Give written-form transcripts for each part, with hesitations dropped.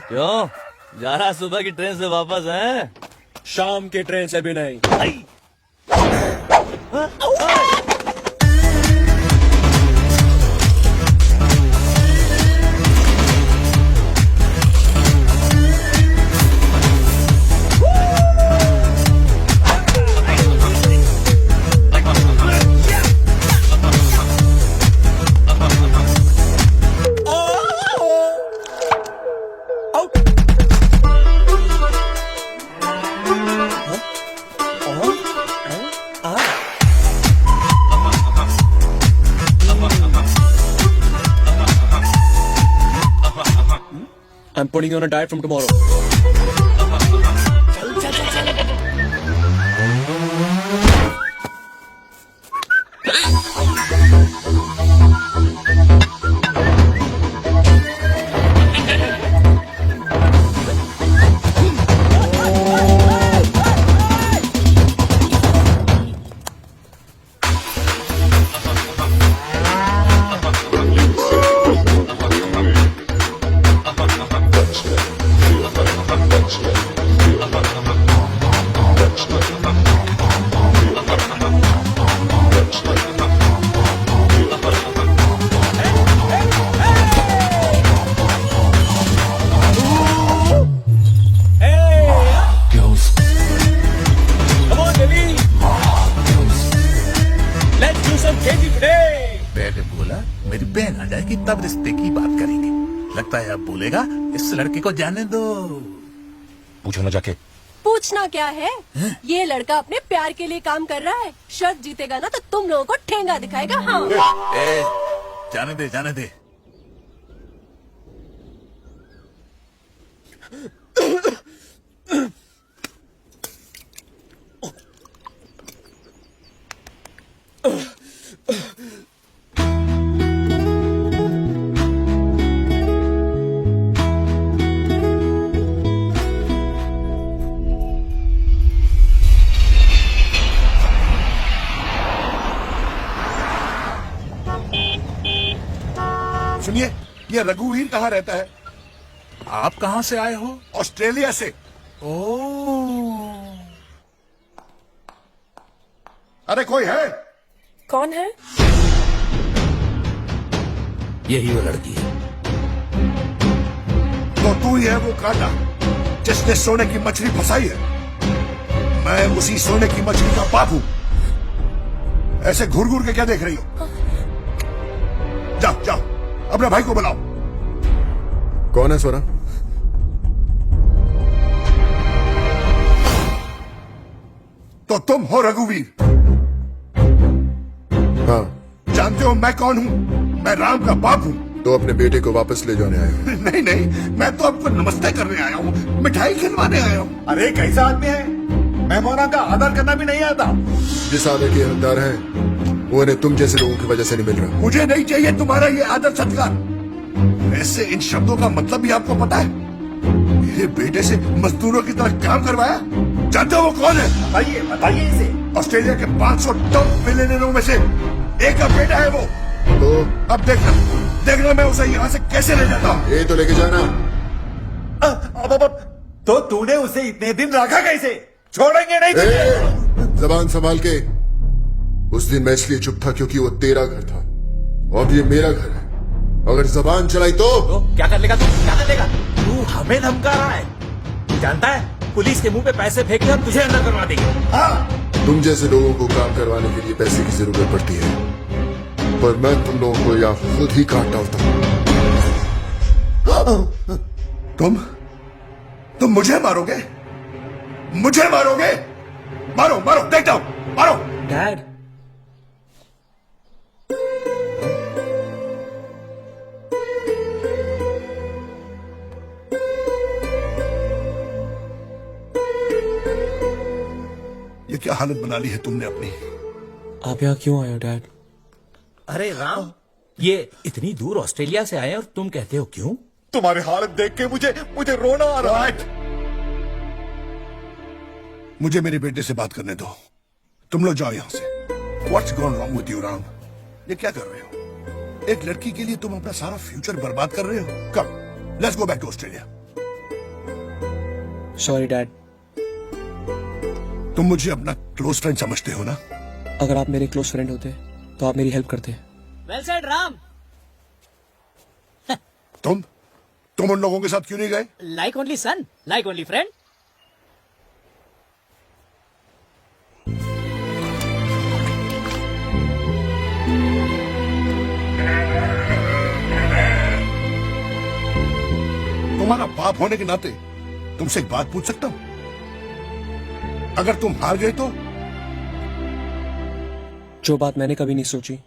क्यों जा रहा सुबह की ट्रेन से वापस है? शाम के ट्रेन से भी नहीं। I'm putting you on a diet from tomorrow. मैंने बोला मेरी बहन आ जाएगी तब रिश्ते की बात करेंगे। लगता है अब बोलेगा इस लड़के को जाने दो। पूछो ना जाके। पूछना क्या है? ये लड़का अपने प्यार के लिए काम कर रहा है। शर्त जीतेगा ना तो तुम लोगों को ठेंगा दिखाएगा। हाँ ए, जाने दे जाने दे। सुनिए, ये रघुवीर कहाँ रहता है? आप कहाँ से आए हो? ऑस्ट्रेलिया से। ओह, अरे कोई है? कौन है? यही वो लड़की है। तो तू ही है वो कांटा जिसने सोने की मछली फंसाई है। मैं उसी सोने की मछली का बाप हूं। ऐसे घूर घूर के क्या देख रही हो? जाओ जाओ, अपने भाई को बुलाओ। कौन है स्वरा? तो तुम हो रघुवीर? हाँ। जानते हो मैं कौन हूँ? मैं राम का बाप हूँ। तो अपने बेटे को वापस ले जाने आए हो? नहीं नहीं, मैं तो आपको नमस्ते करने आया हूँ, मिठाई खिलवाने आया हूँ। अरे कैसा आदमी है, मेहमानों का आदर करना भी नहीं आता। जिस आदर के हकदार हैं, वो इन्हें तुम जैसे लोगों की वजह से नहीं मिल रहा। मुझे नहीं चाहिए तुम्हारा ये आदर सत्कार। वैसे इन शब्दों का मतलब भी आपको पता है? मेरे बेटे से मजदूरों की तरह काम करवाया। जानते हो वो कौन है? बताइए बताइए इसे। ऑस्ट्रेलिया के 500 टॉप बिलियनरों में से एक का बेटा है वो। तो अब देखना मैं उसे यहाँ से कैसे ले जाता हूँ। ये तो लेके जाना। अब तो तूने उसे इतने दिन रखा कैसे? छोड़ेंगे नहीं तुझे। जबान संभाल के। उस दिन मैं इसलिए चुप था क्योंकि वो तेरा घर था, अब ये मेरा घर है। अगर जबान चलाई तो क्या कर लेगा तू? क्या कर लेगा तू? हमें धमका रहा है। तू जानता है पुलिस के मुंह पे पैसे फेंक के हम तुझे अंदर करवा देंगे। हाँ। तुम जैसे लोगों को काम करवाने के लिए पैसे की जरूरत पड़ती है, पर मैं तुम लोगों को यहाँ खुद ही काट डालता हूँ। तुम मुझे मारोगे? मुझे मारोगे? मारो मारो, देखता हूं, मारो। डैड, ये क्या हालत बना ली है तुमने अपनी? आप यहाँ क्यों आए हो डैड? अरे राम, ये इतनी दूर ऑस्ट्रेलिया से आए और तुम कहते हो क्यों? तुम्हारी हालत देख के मुझे रोना आ रहा है। मुझे मेरे बेटे से बात करने दो। तुम लोग जाओ यहां से। What's gone wrong with you, Ram? ये क्या कर रहे हो? एक लड़की के लिए तुम अपना सारा फ्यूचर बर्बाद कर रहे हो। Come, let's go back to Australia. Sorry dad. तुम मुझे अपना क्लोज फ्रेंड समझते हो ना? अगर आप मेरे क्लोज फ्रेंड होते तो आप मेरी हेल्प करते। Well said Ram. तुम उन लोगों के साथ क्यों नहीं गए? Like only son, like only friend. तुम्हारा बाप होने के नाते तुमसे एक बात पूछ सकता हूं? अगर तुम हार गए तो? जो बात मैंने कभी नहीं सोची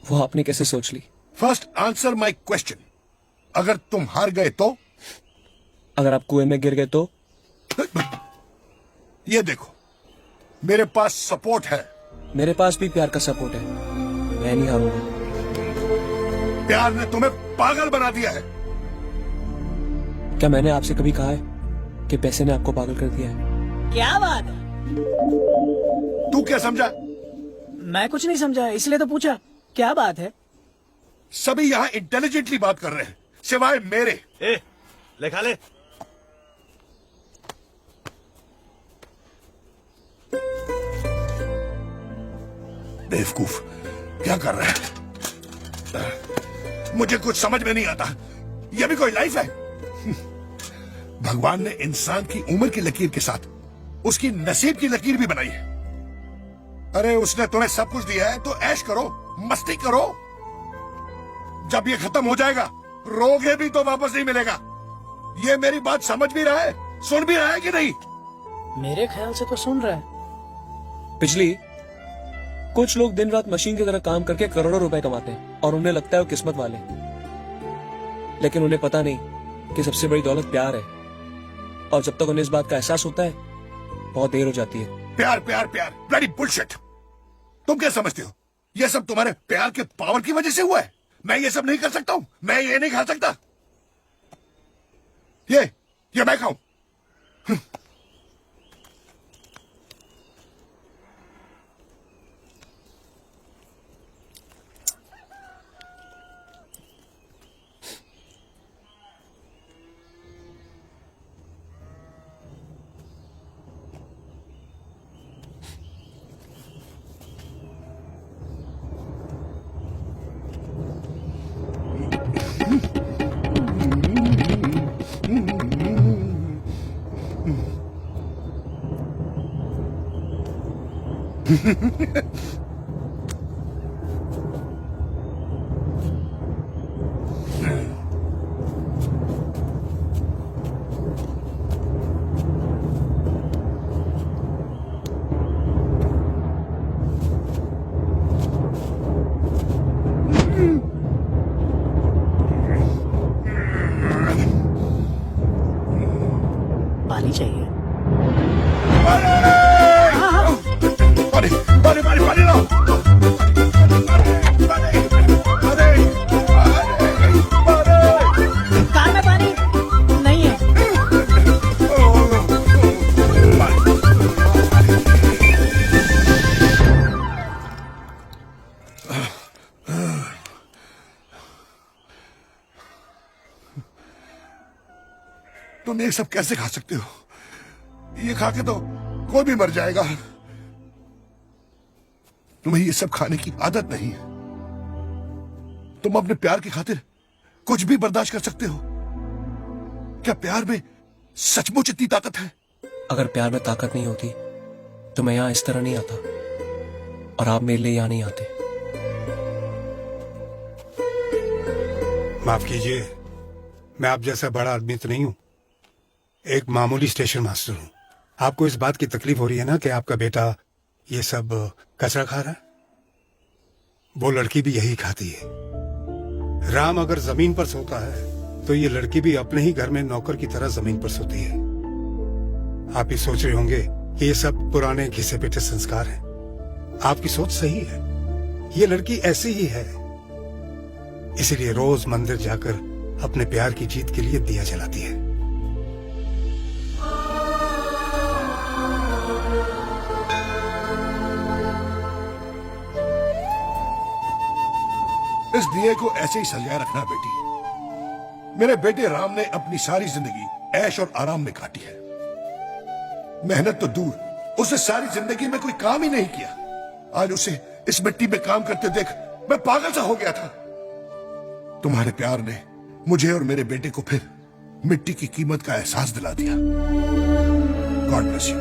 वो आपने कैसे सोच ली? First answer my question. अगर तुम हार गए तो? अगर आप कुएं में गिर गए तो? ये देखो, मेरे पास सपोर्ट है। मेरे पास भी प्यार का सपोर्ट है। मैं नहीं हारूंगा। प्यार ने तुम्हें पागल बना दिया है। क्या मैंने आपसे कभी कहा है कि पैसे ने आपको पागल कर दिया है? क्या बात है? तू क्या समझा? मैं कुछ नहीं समझा, इसलिए तो पूछा। क्या बात है? सभी यहाँ इंटेलिजेंटली बात कर रहे हैं सिवाय मेरे। लिखा ले। बेवकूफ, क्या कर रहा है? मुझे कुछ समझ में नहीं आता। यह भी कोई लाइफ है? भगवान ने इंसान की उम्र की लकीर के साथ उसकी नसीब की लकीर भी बनाई है। अरे उसने तुम्हें सब कुछ दिया है तो ऐश करो, मस्ती करो। जब ये खत्म हो जाएगा रोगे भी तो वापस नहीं मिलेगा। ये मेरी बात समझ भी रहा है, सुन भी रहा है कि नहीं? मेरे ख्याल से तो सुन रहा है। पिछली कुछ लोग दिन रात मशीन की तरह काम करके करोड़ों रुपए कमाते हैं और उन्हें लगता है वो किस्मत वाले, लेकिन उन्हें पता नहीं कि सबसे बड़ी दौलत प्यार है। और जब तक उन्हें इस बात का एहसास होता है बहुत देर हो जाती है। प्यार प्यार प्यार, ब्लडी बुलशिट। तुम क्या समझते हो ये सब तुम्हारे प्यार के पावर की वजह से हुआ है? मैं ये सब नहीं कर सकता हूं, मैं ये नहीं खा सकता। ये मैं खाऊं? पानी चाहिए। पानी पानी पानी पानी लाओ। कार में पानी नहीं है। तुम ये सब कैसे खा सकते हो? ये खा के तो कोई भी मर जाएगा। तुम्हें ये सब खाने की आदत नहीं है। तुम अपने प्यार की खातिर कुछ भी बर्दाश्त कर सकते हो। क्या प्यार में सचमुच इतनी ताकत है? अगर प्यार में ताकत नहीं होती तो मैं यहाँ इस तरह नहीं आता और आप मेरे लिए यहाँ नहीं आते। माफ कीजिए, मैं आप जैसा बड़ा आदमी तो नहीं हूं, एक मामूली स्टेशन मास्टर हूं। आपको इस बात की तकलीफ हो रही है ना कि आपका बेटा ये सब कचरा खा रहा है? वो लड़की भी यही खाती है। राम अगर जमीन पर सोता है तो ये लड़की भी अपने ही घर में नौकर की तरह जमीन पर सोती है। आप ये सोच रहे होंगे कि ये सब पुराने घिसे पिटे संस्कार हैं। आपकी सोच सही है, ये लड़की ऐसी ही है। इसीलिए रोज मंदिर जाकर अपने प्यार की जीत के लिए दिया जलाती है। इस दिए को ऐसे ही सजाए रखना बेटी। मेरे बेटे राम ने अपनी सारी जिंदगी ऐश और आराम में काटी है। मेहनत तो दूर, उसने सारी जिंदगी में कोई काम ही नहीं किया। आज उसे इस मिट्टी में काम करते देख मैं पागल सा हो गया था। तुम्हारे प्यार ने मुझे और मेरे बेटे को फिर मिट्टी की कीमत का एहसास दिला दिया। God bless you.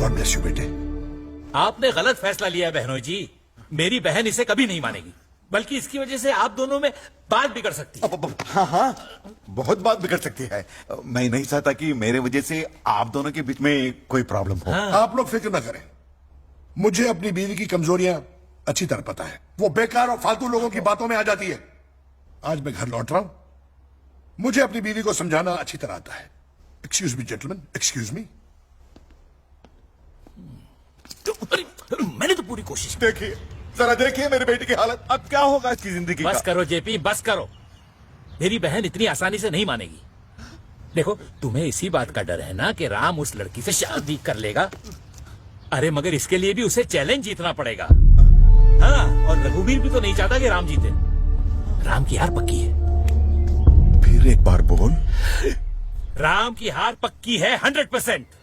God bless you बेटे। आपने गलत फैसला लिया है बहनोई जी। मेरी बहन इसे कभी नहीं मानेगी, बल्कि इसकी वजह से आप दोनों में बात बिगड़ सकती है। हाँ हाँ, बहुत बात बिगड़ सकती है। मैं नहीं चाहता कि मेरे वजह से आप दोनों के बीच में कोई प्रॉब्लम हो। आप लोग फिक्र ना करें, मुझे अपनी बीवी की कमजोरियां अच्छी तरह पता है। वो बेकार और फालतू लोगों की बातों में आ जाती है। आज मैं घर लौट रहा हूं, मुझे अपनी बीवी को समझाना अच्छी तरह आता है। Excuse me gentleman, excuse me. मैंने तो पूरी कोशिश की। देखिए, जरा देखिए मेरे बेटे की हालत। अब क्या होगा इसकी जिंदगी बस का? करो जेपी, बस करो। मेरी बहन इतनी आसानी से नहीं मानेगी। देखो, तुम्हें इसी बात का डर है ना कि राम उस लड़की से शादी कर लेगा। अरे मगर इसके लिए भी उसे चैलेंज जीतना पड़ेगा। हाँ, और रघुवीर भी तो नहीं चाहता कि राम जीते। राम की हार पक्की है। फिर एक बार बोल। राम की हार पक्की है 100%।